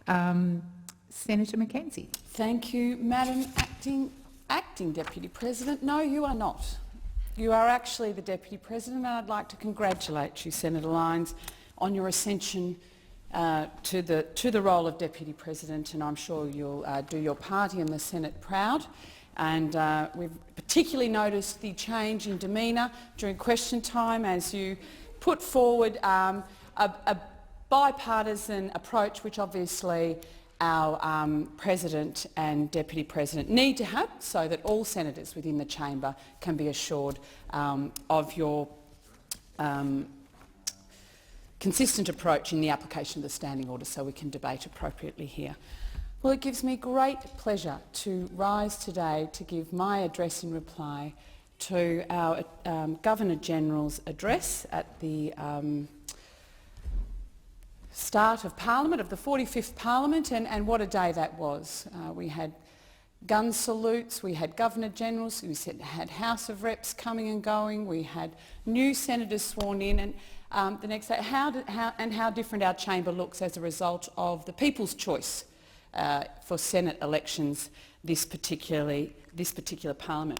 Senator McKenzie. Thank you, Madam Acting Deputy President. No, you are not. You are actually the Deputy President, and I'd like to congratulate you, Senator Lyons, on your ascension to the role of Deputy President, and I'm sure you'll do your party and the Senate proud. And we've particularly noticed the change in demeanour during question time as you put forward a bipartisan approach, which obviously our President and Deputy President need to have, so that all senators within the chamber can be assured of your consistent approach in the application of the standing order, so we can debate appropriately here. Well, it gives me great pleasure to rise today to give my address in reply to our Governor-General's address at the start of Parliament, of the 45th Parliament, and what a day that was. We had gun salutes, we had Governor-Generals, we had House of Reps coming and going, we had new senators sworn in, and the next day, how different our chamber looks as a result of the people's choice for Senate elections this particular Parliament.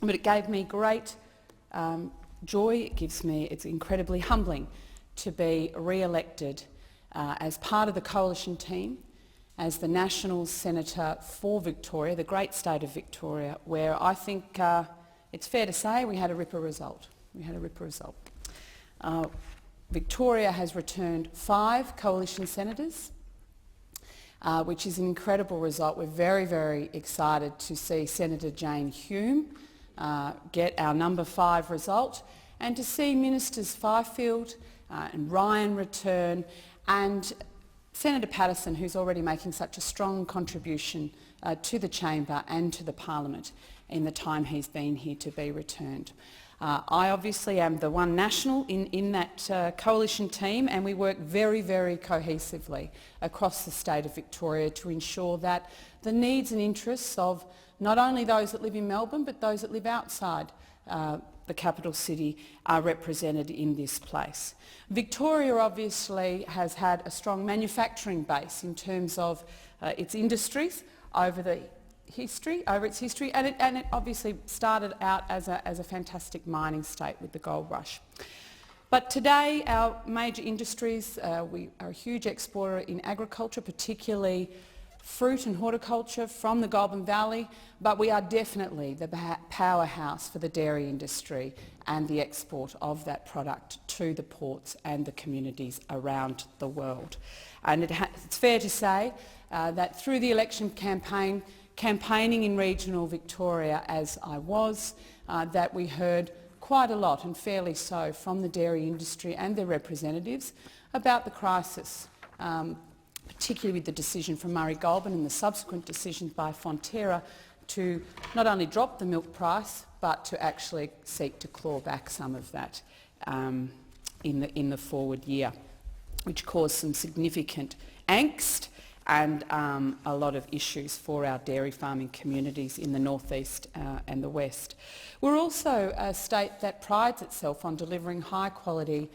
But it gave me great joy. It's incredibly humbling to be re-elected as part of the coalition team, as the National Senator for Victoria, the great state of Victoria, where I think it's fair to say we had a ripper result. Victoria has returned 5 coalition senators, which is an incredible result. We're very, very excited to see Senator Jane Hume get our number 5 result, and to see Ministers Fifield and Ryan return, and Senator Patterson, who's already making such a strong contribution to the chamber and to the Parliament in the time he's been here, to be returned. I obviously am the one national in that coalition team, and we work very, very cohesively across the state of Victoria to ensure that the needs and interests of not only those that live in Melbourne but those that live outside the capital city are represented in this place. Victoria obviously has had a strong manufacturing base in terms of its industries over its history, and it obviously started out as a fantastic mining state with the gold rush. But today our major industries, we are a huge exporter in agriculture, particularly fruit and horticulture from the Goulburn Valley, but we are definitely the powerhouse for the dairy industry and the export of that product to the ports and the communities around the world. And it's fair to say that through the election campaigning in regional Victoria, as I was, that we heard quite a lot, and fairly so, from the dairy industry and their representatives about the crisis, particularly with the decision from Murray Goulburn and the subsequent decision by Fonterra to not only drop the milk price but to actually seek to claw back some of that in the forward year, which caused some significant angst and a lot of issues for our dairy farming communities in the northeast and the west. We're also a state that prides itself on delivering high-quality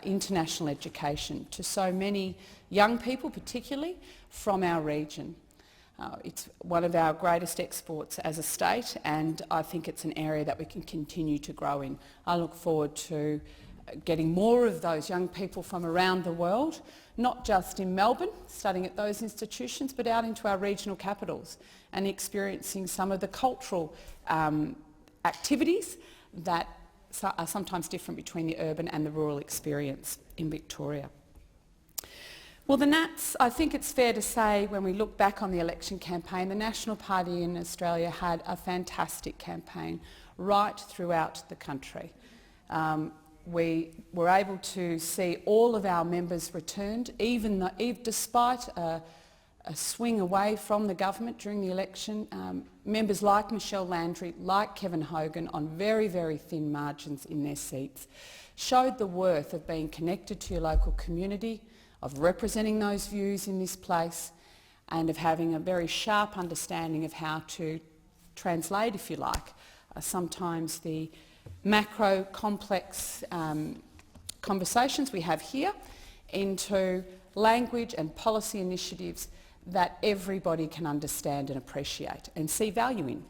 international education to so many young people, particularly from our region. It's one of our greatest exports as a state, and I think it's an area that we can continue to grow in. I look forward to getting more of those young people from around the world, not just in Melbourne, studying at those institutions, but out into our regional capitals and experiencing some of the cultural activities that are sometimes different between the urban and the rural experience in Victoria. Well, the Nats, I think it's fair to say, when we look back on the election campaign, the National Party in Australia had a fantastic campaign right throughout the country. We were able to see all of our members returned, even despite a swing away from the government during the election. Members like Michelle Landry, like Kevin Hogan, on very, very thin margins in their seats, showed the worth of being connected to your local community, of representing those views in this place, and of having a very sharp understanding of how to translate, if you like, sometimes the macro complex conversations we have here into language and policy initiatives that everybody can understand and appreciate and see value in.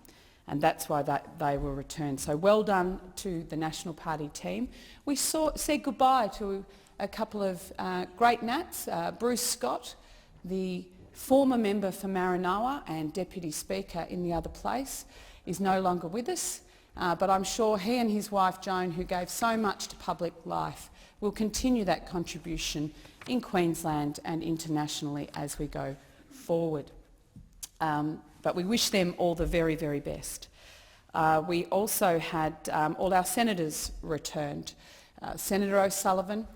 And that's why they were returned. So well done to the National Party team. We said goodbye to a couple of great Nats. Bruce Scott, the former member for Maranoa and Deputy Speaker in the other place, is no longer with us. But I'm sure he and his wife Joan, who gave so much to public life, will continue that contribution in Queensland and internationally as we go forward. But we wish them all the very, very best. We also had all our senators returned. Senator O'Sullivan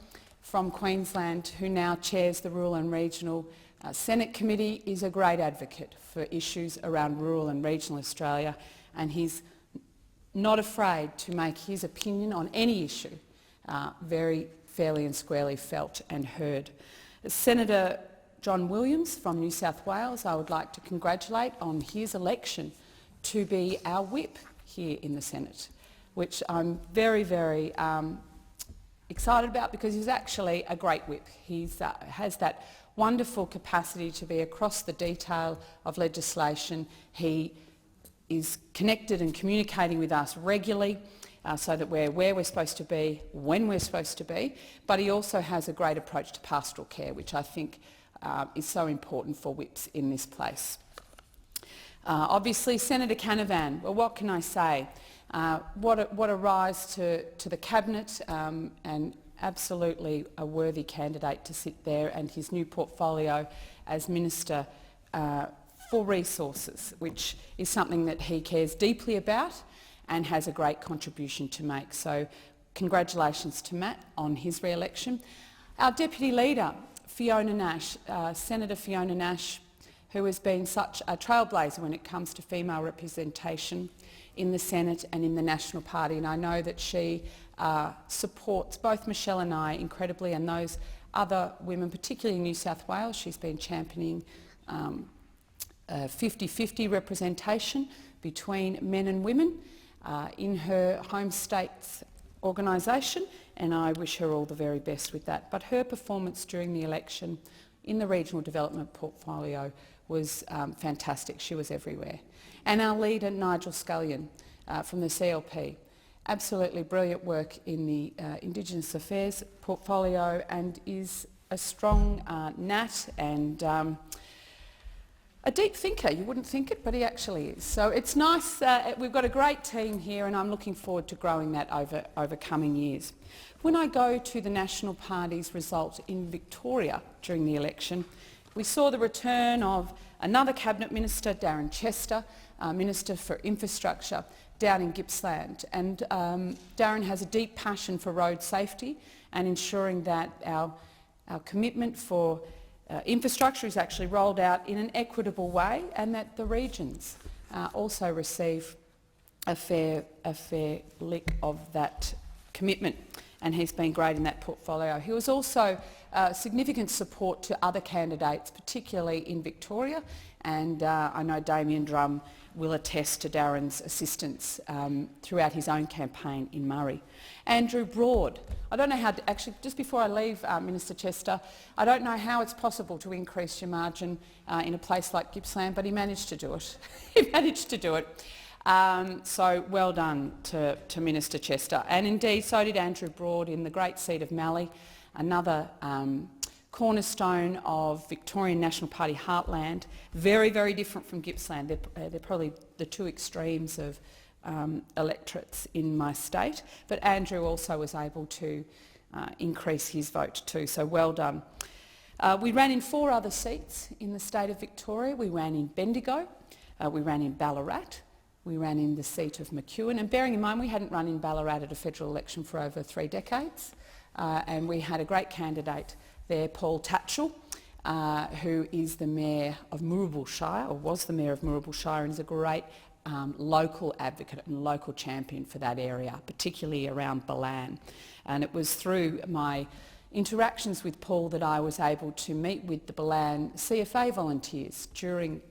from Queensland, who now chairs the Rural and Regional Senate Committee, is a great advocate for issues around rural and regional Australia, and he's not afraid to make his opinion on any issue very fairly and squarely felt and heard. Senator John Williams from New South Wales, I would like to congratulate on his election to be our whip here in the Senate, which I'm very, very excited about, because he's actually a great whip. He has that wonderful capacity to be across the detail of legislation. He is connected and communicating with us regularly so that we're where we're supposed to be, when we're supposed to be, but he also has a great approach to pastoral care, which I think is so important for whips in this place. Obviously, Senator Canavan, well, what can I say? What a rise to the Cabinet, and absolutely a worthy candidate to sit there, and his new portfolio as Minister for Resources, which is something that he cares deeply about and has a great contribution to make. So congratulations to Matt on his re-election. Our Deputy Leader, Fiona Nash, Senator Fiona Nash, who has been such a trailblazer when it comes to female representation in the Senate and in the National Party, and I know that she supports both Michelle and I incredibly, and those other women, particularly in New South Wales. She's been championing 50-50 representation between men and women in her home state's organisation, and I wish her all the very best with that. But her performance during the election in the regional development portfolio was fantastic. She was everywhere. And our leader, Nigel Scullion from the CLP, absolutely brilliant work in the Indigenous Affairs portfolio, and is a strong Nat and a deep thinker. You wouldn't think it, but he actually is. So it's nice. We've got a great team here, and I'm looking forward to growing that over coming years. When I go to the National Party's result in Victoria during the election, we saw the return of another Cabinet Minister, Darren Chester, Minister for Infrastructure, down in Gippsland. And Darren has a deep passion for road safety and ensuring that our commitment for infrastructure is actually rolled out in an equitable way, and that the regions also receive a fair lick of that commitment. And he's been great in that portfolio. He was also significant support to other candidates, particularly in Victoria, and I know Damien Drum will attest to Darren's assistance throughout his own campaign in Murray. Andrew Broad. I don't know how to, actually, just before I leave, Minister Chester, I don't know how it's possible to increase your margin in a place like Gippsland, but he managed to do it. He managed to do it. So well done to Minister Chester. And indeed, so did Andrew Broad in the great seat of Mallee, another cornerstone of Victorian National Party heartland. Very, very different from Gippsland. They're probably the two extremes of electorates in my state. But Andrew also was able to increase his vote too, so well done. We ran in 4 other seats in the state of Victoria. We ran in Bendigo, we ran in Ballarat, we ran in the seat of McEwen, and bearing in mind we hadn't run in Ballarat at a federal election for over 3 decades, and we had a great candidate there, Paul Tatchell, who is the Mayor of Moorabool Shire, or was the Mayor of Moorabool Shire, and is a great local advocate and local champion for that area, particularly around Balan. And it was through my interactions with Paul that I was able to meet with the Balan CFA volunteers during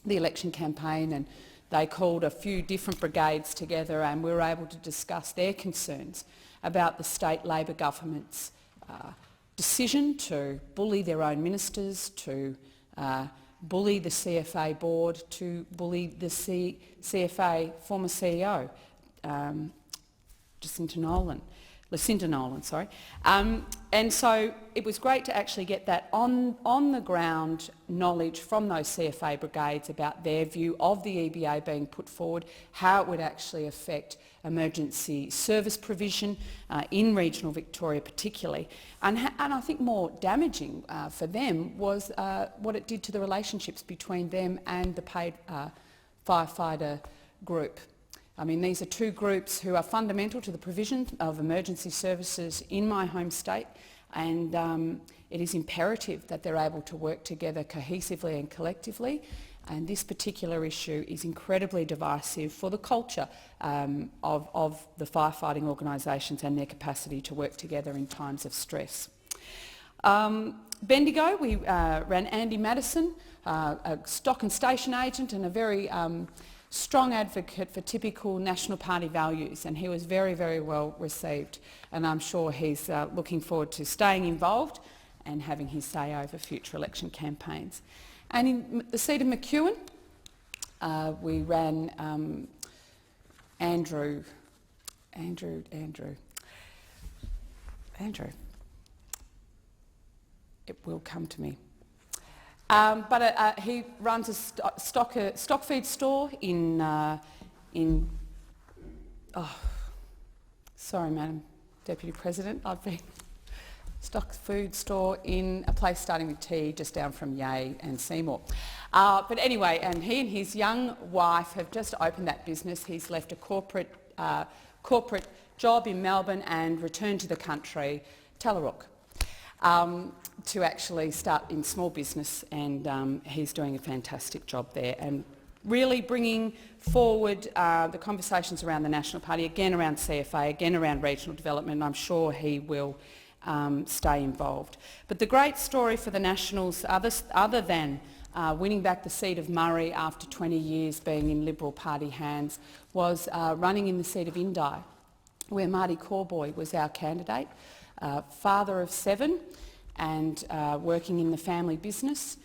the election campaign, and they called a few different brigades together, and we were able to discuss their concerns about the state Labor government's decision to bully their own ministers, to bully the CFA board, to bully the CFA former CEO, Lucinda Nolan, sorry. And so it was great to actually get that on the ground knowledge from those CFA brigades about their view of the EBA being put forward, how it would actually affect emergency service provision in regional Victoria particularly. And I think more damaging for them was what it did to the relationships between them and the paid firefighter group. I mean, these are two groups who are fundamental to the provision of emergency services in my home state, and it is imperative that they're able to work together cohesively and collectively. And this particular issue is incredibly divisive for the culture of the firefighting organisations and their capacity to work together in times of stress. Bendigo, we ran Andy Madison, a stock and station agent and a very strong advocate for typical National Party values, and he was very, very well received, and I'm sure he's looking forward to staying involved and having his say over future election campaigns. And in the seat of McEwen, we ran Andrew. It will come to me. But he runs a stock feed store in sorry, Madam Deputy President, I've been stock food store in a place starting with T, just down from Yea and Seymour. But anyway, and he and his young wife have just opened that business. He's left a corporate job in Melbourne and returned to the country, Tallarook, to actually start in small business, and he's doing a fantastic job there and really bringing forward the conversations around the National Party, again around CFA, again around regional development, and I'm sure he will stay involved. But the great story for the Nationals, other than winning back the seat of Murray after 20 years being in Liberal Party hands, was running in the seat of Indi, where Marty Corboy was our candidate, father of 7 and working in the family business.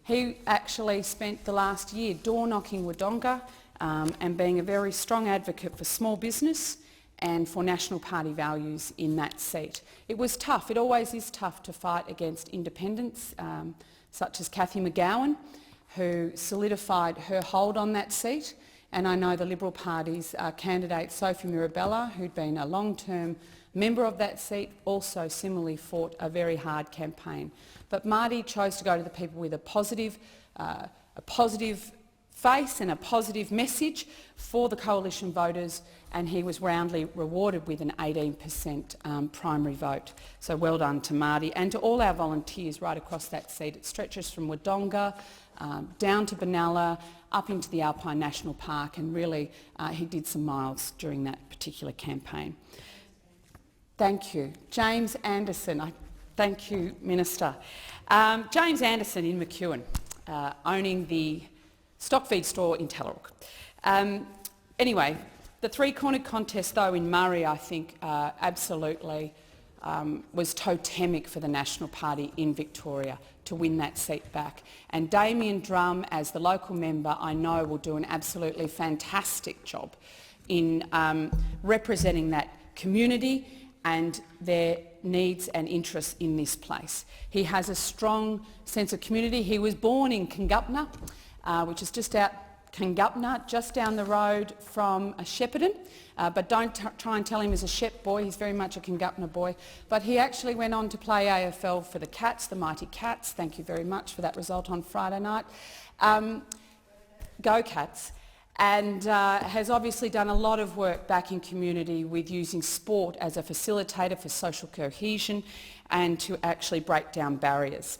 He actually spent the last year door-knocking Wodonga and being a very strong advocate for small business and for National Party values in that seat. It was tough. It always is tough to fight against independents such as Cathy McGowan, who solidified her hold on that seat. And I know the Liberal Party's candidate Sophie Mirabella, who'd been a long-term member of that seat, also similarly fought a very hard campaign. But Marty chose to go to the people with a positive face and a positive message for the coalition voters, and he was roundly rewarded with an 18% primary vote. So well done to Marty and to all our volunteers right across that seat. It stretches from Wodonga down to Benalla, up into the Alpine National Park, and really he did some miles during that particular campaign. Thank you. James Anderson. Thank you, Minister. James Anderson in McEwen, owning the stock feed store in Tallarook. Anyway, the three-cornered contest, though, in Murray, I think, absolutely was totemic for the National Party in Victoria to win that seat back. And Damien Drum, as the local member, I know will do an absolutely fantastic job in representing that community and their needs and interests in this place. He has a strong sense of community. He was born in Kingupna, which is just down the road from Shepparton, but don't try and tell him he's a Shep boy. He's very much a Kingupna boy. But he actually went on to play AFL for the Cats, the mighty Cats. Thank you very much for that result on Friday night. Go Cats. And has obviously done a lot of work back in community with using sport as a facilitator for social cohesion and to actually break down barriers.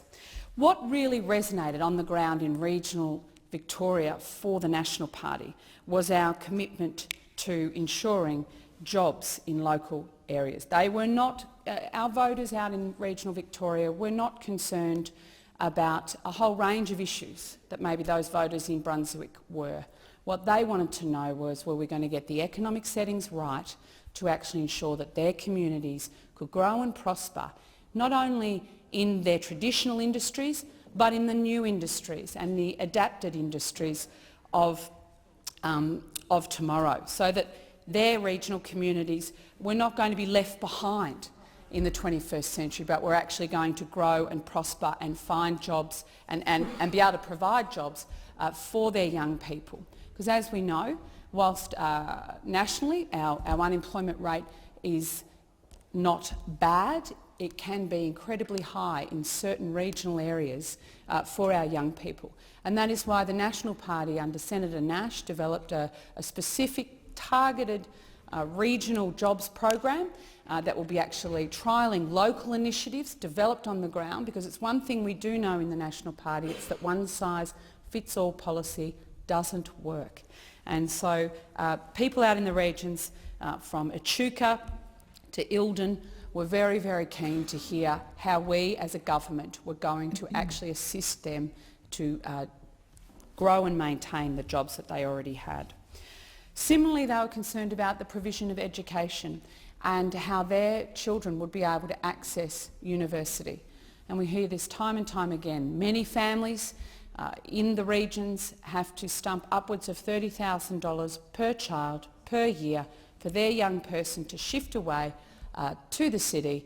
What really resonated on the ground in regional Victoria for the National Party was our commitment to ensuring jobs in local areas. They were not, our voters out in regional Victoria were not concerned about a whole range of issues that maybe those voters in Brunswick were. What they wanted to know was, were we going to get the economic settings right to actually ensure that their communities could grow and prosper not only in their traditional industries, but in the new industries and the adapted industries of tomorrow, so that their regional communities were not going to be left behind in the 21st century, but we're actually going to grow and prosper and find jobs and be able to provide jobs for their young people. Because as we know, whilst nationally our unemployment rate is not bad, it can be incredibly high in certain regional areas for our young people. And that is why the National Party under Senator Nash developed a specific targeted regional jobs program that will be actually trialling local initiatives developed on the ground, because it's one thing we do know in the National Party, it's that one-size-fits-all policy doesn't work. And so people out in the regions from Echuca to Ilden were very, very keen to hear how we as a government were going to actually assist them to grow and maintain the jobs that they already had. Similarly, they were concerned about the provision of education and how their children would be able to access university. And we hear this time and time again. Many families in the regions have to stump upwards of $30,000 per child per year for their young person to shift away to the city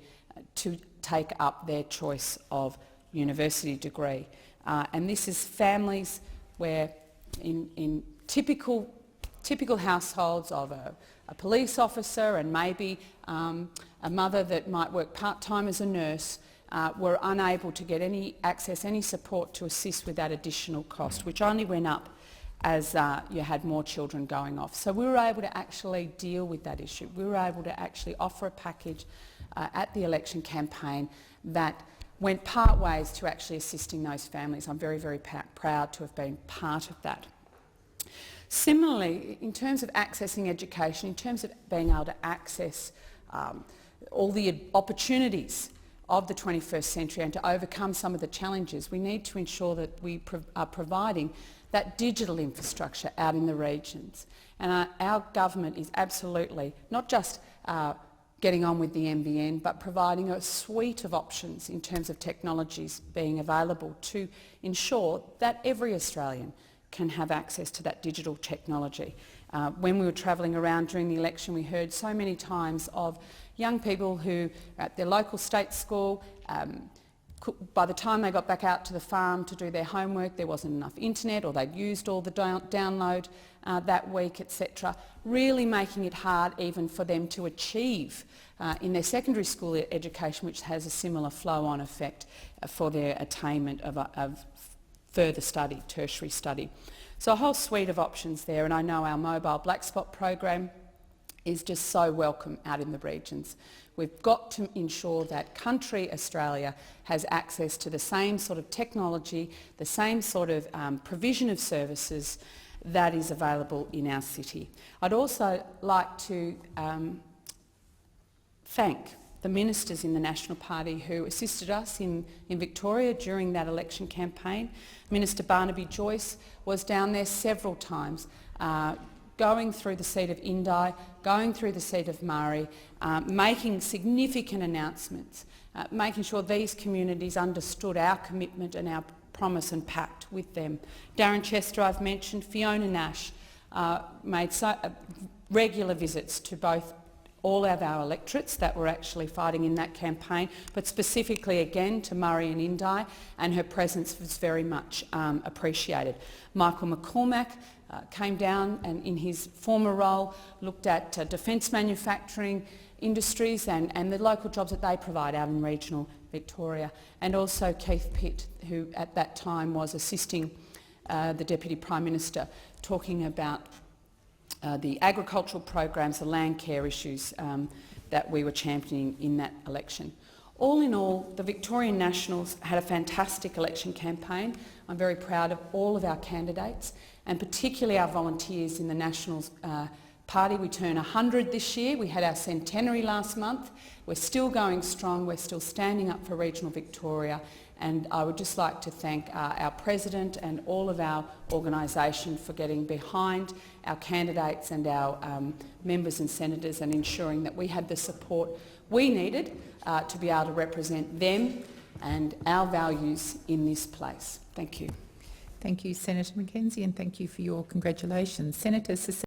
to take up their choice of university degree. And this is families where in typical households of a police officer and maybe a mother that might work part-time as a nurse were unable to get any support to assist with that additional cost, which only went up as you had more children going off. So we were able to actually deal with that issue. We were able to actually offer a package at the election campaign that went part ways to actually assisting those families. I'm very, very proud to have been part of that. Similarly, in terms of accessing education, in terms of being able to access all the opportunities of the 21st century and to overcome some of the challenges, we need to ensure that we are providing that digital infrastructure out in the regions. And our government is absolutely not just getting on with the NBN, but providing a suite of options in terms of technologies being available to ensure that every Australian can have access to that digital technology. When we were travelling around during the election, we heard so many times of young people who at their local state school, by the time they got back out to the farm to do their homework, there wasn't enough internet, or they'd used all the download that week, etc., really making it hard even for them to achieve in their secondary school education, which has a similar flow-on effect for their attainment of further study, tertiary study. So a whole suite of options there, and I know our mobile black spot program is just so welcome out in the regions. We've got to ensure that country Australia has access to the same sort of technology, the same sort of provision of services that is available in our city. I'd also like to thank the ministers in the National Party who assisted us in Victoria during that election campaign. Minister Barnaby Joyce was down there several times, going through the seat of Indi, going through the seat of Murray, making significant announcements, making sure these communities understood our commitment and our promise and pact with them. Darren Chester, I've mentioned. Fiona Nash made regular visits to both all of our electorates that were actually fighting in that campaign, but specifically again to Murray and Indi, and her presence was very much appreciated. Michael McCormack came down and in his former role looked at defence manufacturing industries and the local jobs that they provide out in regional Victoria, and also Keith Pitt, who at that time was assisting the Deputy Prime Minister, talking about the agricultural programs, the land care issues that we were championing in that election. All in all, the Victorian Nationals had a fantastic election campaign. I'm very proud of all of our candidates, and particularly our volunteers in the Nationals Party. We turn 100 this year. We had our centenary last month. We're still going strong. We're still standing up for regional Victoria, And I would just like to thank our President and all of our organisation for getting behind our candidates and our members and senators and ensuring that we had the support we needed to be able to represent them and our values in this place. Thank you. Thank you, Senator McKenzie, and thank you for your congratulations. Senator